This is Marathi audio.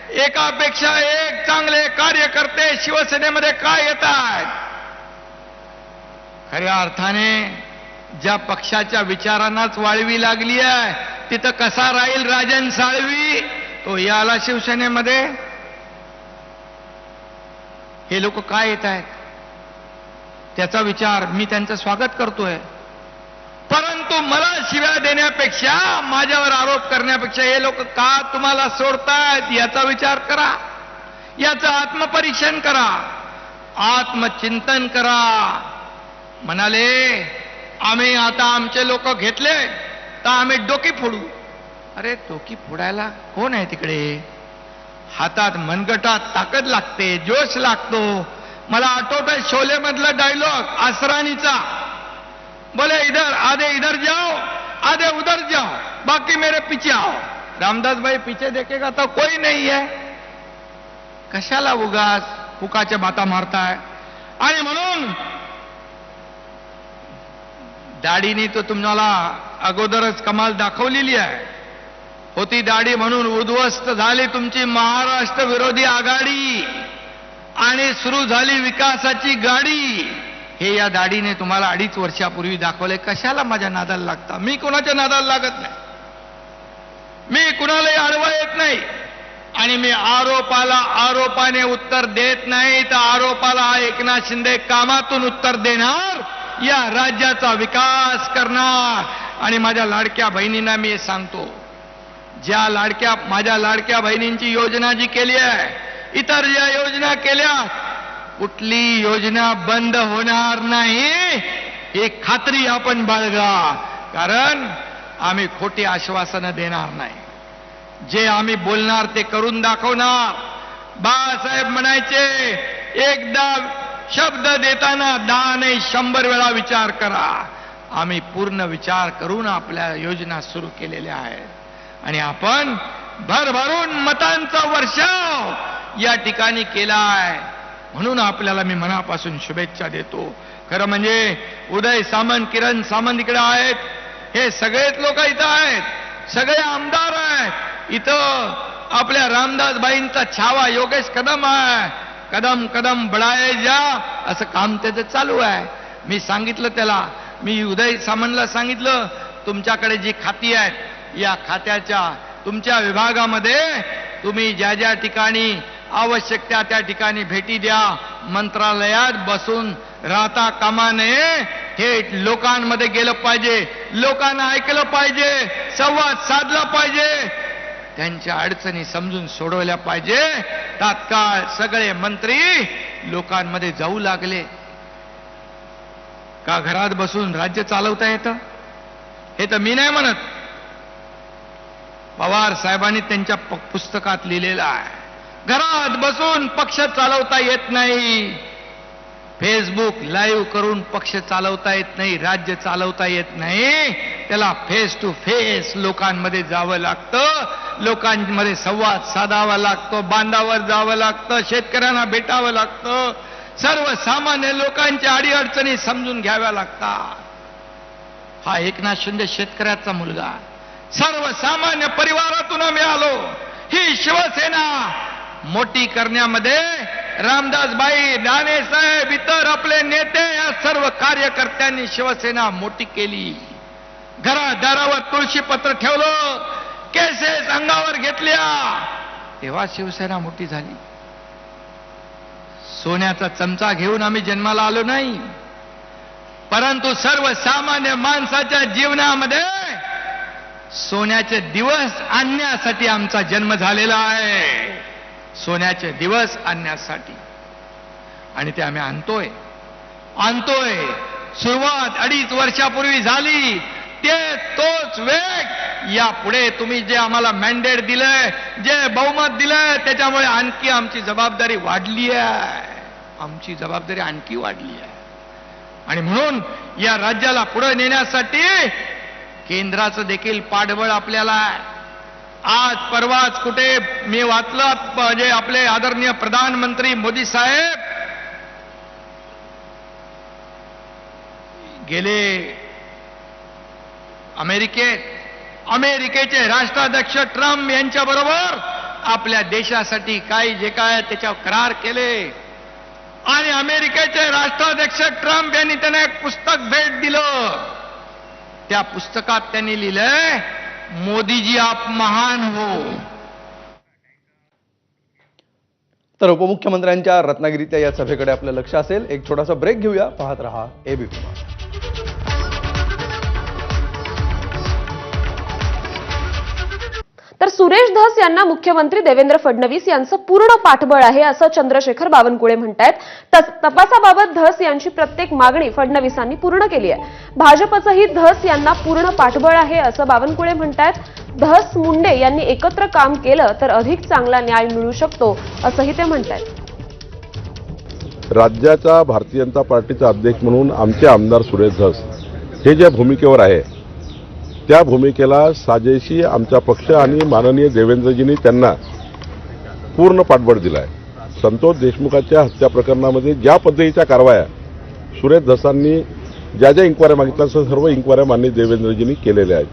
एकापेक्षा एक चांगले कार्यकर्ते शिवसेनेमध्ये काय येत आहेत? खऱ्या अर्थाने ज्या पक्षाच्या विचारांनाच वाळवी लागली आहे तिथं कसा राहील राजन साळवी? तो याला शिवसेनेमध्ये. हे लोक काय येत आहेत त्याचा विचार मी त्यांचं स्वागत करतोय, परंतु मला शिव्या देण्यापेक्षा, माझ्यावर आरोप करण्यापेक्षा हे लोक का तुम्हाला सोडतायत याचा विचार करा, याचं आत्मपरीक्षण करा, आत्मचिंतन करा. म्हणाले आम्ही आता आमचे लोक घेतले तर आम्ही डोकी फोडू. अरे डोकी फोडायला कोण आहे तिकडे? हातात मनगटात ताकद लागते, जोश लागतो. मला आठवत आहे शोले मधला डायलॉग आसरानीचा, बोले इधर आधे इधर जाओ आधे उधर जाओ बाकी मेरे पीछे आओ. रामदास भाई पीछे देखेगा तो कोई नहीं है. कशाला उगाच फुकाच्या बाता मारताय? आणि म्हणून दाढीने तो तुम्हाला अगोदरच कमाल दाखवलेली आहे. होती दाढी म्हणून उद्ध्वस्त झाली तुमची महाराष्ट्र विरोधी आघाडी आणि सुरू झाली विकासाची गाडी. हे या दाढीने तुम्हाला 2.5 वर्षापूर्वी दाखवले. कशाला माझ्या नादाला लागता? मी कुणाच्या नादाला लागत नाही, मी कुणालाही आडवा येत नाही आणि मी आरोपाला आरोपाने उत्तर देत नाही, तर आरोपाला एकनाथ शिंदे कामातून उत्तर देणार, या राज्याचा विकास करणार. आणि माझ्या लाडक्या बहिणींना मी हे सांगतो, माझ्या लाडक्या बहिणींची योजना जी केली आहे, इतर ज्या योजना केल्या, कुठली योजना बंद होणार नाही ही खात्री आपण बाळगा. कारण आम्ही खोटी आश्वासनं देणार नाही, जे आम्ही बोलणार ते करून दाखवणार. बाळासाहेब म्हणायचे, एकदा शब्द देताना 10 नाही 100 वेळा विचार करा. आम्ही पूर्ण विचार करून आपल्या योजना सुरू केलेल्या आहेत आणि आपण भरभरून मतांचा वर्षाव या ठिकाणी केला आहे. म्हणून आपल्याला मी मनापासून शुभेच्छा देतो. खरं म्हणजे उदय सामंत, किरण सामंत इकडे आहेत, हे सगळेच लोक इथं आहेत, सगळे आमदार आहेत. इथं आपल्या रामदासबाईंचा छावा योगेश कदम आहे. कदम कदम बढाए जा असं काम त्याचं चालू आहे. मी सांगितलं त्याला, मी उदय सामंतला सांगितलं, तुमच्याकडे जी खाती आहेत या खात्याच्या तुमच्या विभागामध्ये तुम्ही ज्या ज्या ठिकाणी आवश्यक त्या ठिकाणी भेटी द्या. मंत्रालयात बसून राहता कामा नये, थेट लोकांमध्ये गेलं पाहिजे, लोकांना ऐकलं पाहिजे, संवाद साधला पाहिजे, त्यांच्या अडचणी समजून सोडवल्या पाहिजे. तात्काळ सगळे मंत्री लोकांमध्ये जाऊ लागले. का घरात बसून राज्य चालवता येतं? हे तर मी नाही म्हणत, पवार साहेबांनी त्यांच्या पुस्तकात लिहिलेलं आहे. घरात बसून पक्ष चालवता येत नाही, फेसबुक लाईव्ह करून पक्ष चालवता येत नाही, राज्य चालवता येत नाही. त्याला फेस टू फेस लोकांमध्ये जावं लागतं, लोकांमध्ये संवाद साधावा लागतो, बांधावर जावं लागतं, शेतकऱ्यांना भेटावं लागतं, सर्वसामान्य लोकांच्या अडीअडचणी समजून घ्याव्या लागतात. हा एकनाथ शिंदे शेतकऱ्याचा मुलगा, सर्वसामान्य परिवारातून आम्ही आलो. ही शिवसेना मोठी करण्यामध्ये रामदासबाई, दानेसाहेब, इतर आपले नेते, या सर्व कार्यकर्त्यांनी शिवसेना मोठी केली. घरादारावर तुळशीपत्र ठेवलं, केसेस अंगावर घेतल्या, तेव्हा शिवसेना मोठी झाली. सोन्याचा चमचा घेऊन आम्ही जन्माला आलो नाही, परंतु सर्वसामान्य माणसाच्या जीवनामध्ये सोन्याचे दिवस आणण्यासाठी आमचा जन्म झालेला आहे. सोन्याचे दिवस आणण्यासाठी, आणि ते आम्ही आणतोय. सुरुवात 2.5 वर्षापूर्वी झाली, तोच वेग यापुढे तुम्ही जे आम्हाला मॅन्डेट दिलंय, जे बहुमत दिलंय, त्याच्यामुळे आणखी आमची जबाबदारी वाढली आहे, आमची जबाबदारी आणखी वाढली आहे. आणि म्हणून या राज्याला पुढे नेण्यासाठी केंद्राचं देखील पाठबळ आपल्याला आहे. आज परवाच कुठे मी वाचलं, म्हणजे आपले आदरणीय प्रधानमंत्री मोदी साहेब गेले अमेरिकेचे राष्ट्राध्यक्ष ट्रम्प यांच्याबरोबर आपल्या देशासाठी काही जे काय त्याच्यावर करार केले. आणि अमेरिकेचे राष्ट्राध्यक्ष ट्रम्प यांनी त्यांना एक पुस्तक भेट दिलं. त्या पुस्तकात त्यांनी लिहिलंय, मोदीजी आप महान हो. तर उपमुख्यमंत्र्यांच्या रत्नागिरीच्या या सभेकडे आपलं लक्ष असेल. एक छोटासा ब्रेक घेऊया. पाहत रहा एबीपी. तर सुरेश धस यांना मुख्यमंत्री देवेंद्र फडणवीस यांचं पूर्ण पाठबळ आहे असं चंद्रशेखर बावनकुळे म्हणतायत. तपासाबाबत धस यांची प्रत्येक मागणी फडणवीसांनी पूर्ण केली आहे. भाजपचंही धस यांना पूर्ण पाठबळ आहे असं बावनकुळे म्हणतायत. धस मुंडे यांनी एकत्र काम केलं तर अधिक चांगला न्याय मिळू शकतो असंही ते म्हणतायत. राज्याचा भारतीय जनता पार्टीचा अध्यक्ष म्हणून आमचे आमदार सुरेश धस हे ज्या भूमिकेवर आहे त्या भूमिकेला साजेशी आमचा पक्ष आणि माननीय देवेंद्रजींनी त्यांना पूर्ण पाठबळ दिला आहे. संतोष देशमुखाच्या हत्या प्रकरणामध्ये ज्या पद्धतीच्या कारवाया सुरेश धसांनी ज्या ज्या इन्क्वायऱ्या मागितल्या सर्व इन्क्वायऱ्या माननीय देवेंद्रजींनी केलेल्या आहेत.